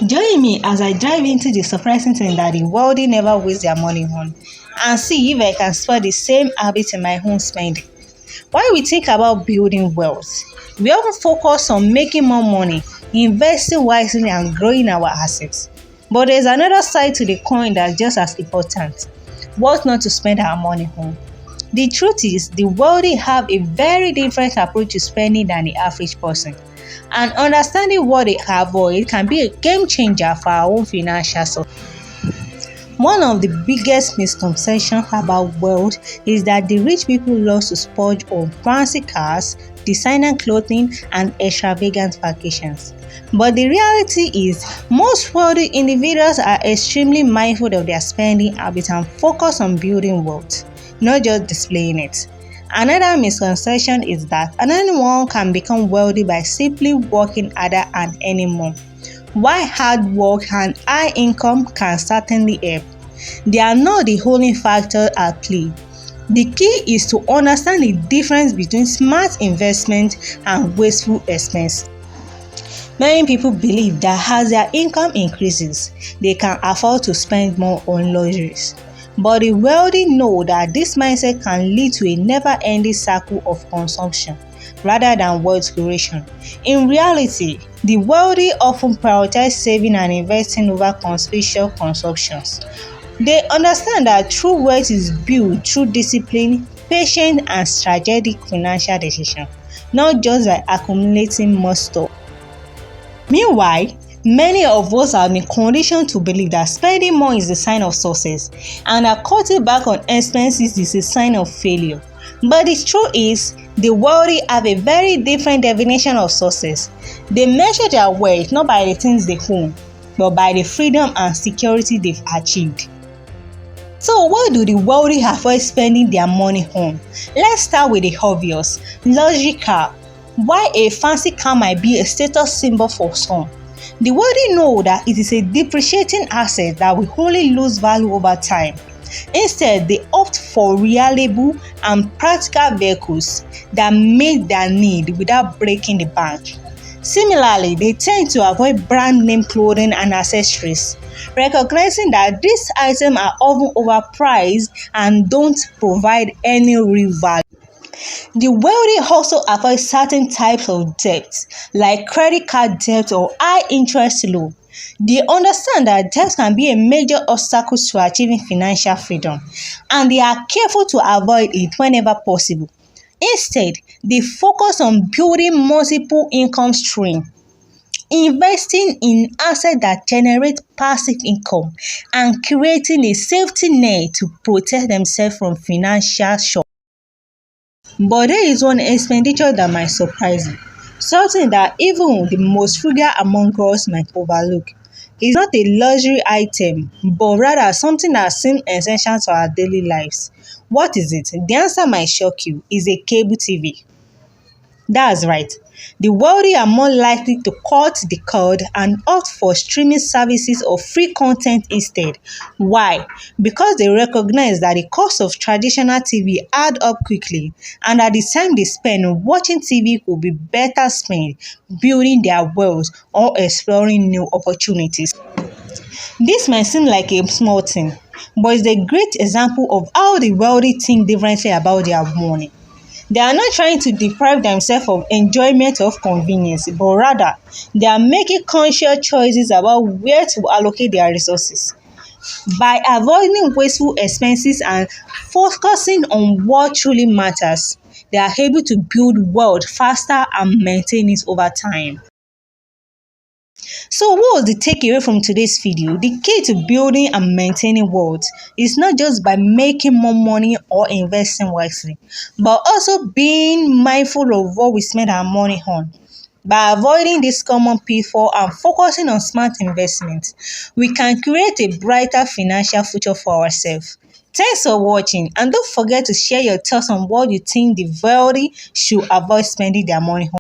Join me as I dive into the surprising thing that the wealthy never waste their money on and see if I can spot the same habit in my own spending. When we think about building wealth, we often focus on making more money, investing wisely, and growing our assets. But there's another side to the coin that's just as important: what not to spend our money on. The truth is, the wealthy have a very different approach to spending than the average person. And understanding what they avoid can be a game changer for our own financial success. One of the biggest misconceptions about wealth is that the rich people love to splurge on fancy cars, designer clothing, and extravagant vacations. But the reality is, most wealthy individuals are extremely mindful of their spending habits and focus on building wealth, not just displaying it. Another misconception is that anyone can become wealthy by simply working harder and earning more. While hard work and high income can certainly help, they are not the only factor at play. The key is to understand the difference between smart investment and wasteful expense. Many people believe that as their income increases, they can afford to spend more on luxuries. But the wealthy know that this mindset can lead to a never-ending cycle of consumption rather than wealth creation. In reality, the wealthy often prioritize saving and investing over conspicuous consumptions. They understand that true wealth is built through discipline, patience, and strategic financial decisions, not just by accumulating more stuff. Meanwhile, many of us have been conditioned to believe that spending more is a sign of success and that cutting back on expenses is a sign of failure. But the truth is, the wealthy have a very different definition of success. They measure their wealth not by the things they own, but by the freedom and security they've achieved. So why do the wealthy avoid spending their money on? Let's start with the obvious: luxury car. While a fancy car might be a status symbol for some, the wealthy know that it is a depreciating asset that will only lose value over time. Instead, they opt for reliable and practical vehicles that meet their need without breaking the bank. Similarly, they tend to avoid brand name clothing and accessories, recognizing that these items are often overpriced and don't provide any real value. The wealthy also avoid certain types of debt, like credit card debt or high interest loan. They understand that debt can be a major obstacle to achieving financial freedom, and they are careful to avoid it whenever possible. Instead, they focus on building multiple income streams, investing in assets that generate passive income, and creating a safety net to protect themselves from financial shocks. But there is one expenditure that might surprise you, something that even the most frugal among us might overlook. It's not a luxury item, but rather something that seems essential to our daily lives. What is it? The answer might shock you. It's a cable TV. That's right. The wealthy are more likely to cut the cord and opt for streaming services or free content instead. Why? Because they recognize that the cost of traditional TV add up quickly, and at the time they spend watching TV could be better spent building their wealth or exploring new opportunities. This might seem like a small thing, but it's a great example of how the wealthy think differently about their money. They are not trying to deprive themselves of enjoyment of convenience, but rather they are making conscious choices about where to allocate their resources. By avoiding wasteful expenses and focusing on what truly matters, they are able to build wealth faster and maintain it over time. So what was the takeaway from today's video? The key to building and maintaining wealth is not just by making more money or investing wisely, but also being mindful of what we spend our money on. By avoiding this common pitfall and focusing on smart investments, we can create a brighter financial future for ourselves. Thanks for watching, and don't forget to share your thoughts on what you think the wealthy should avoid spending their money on.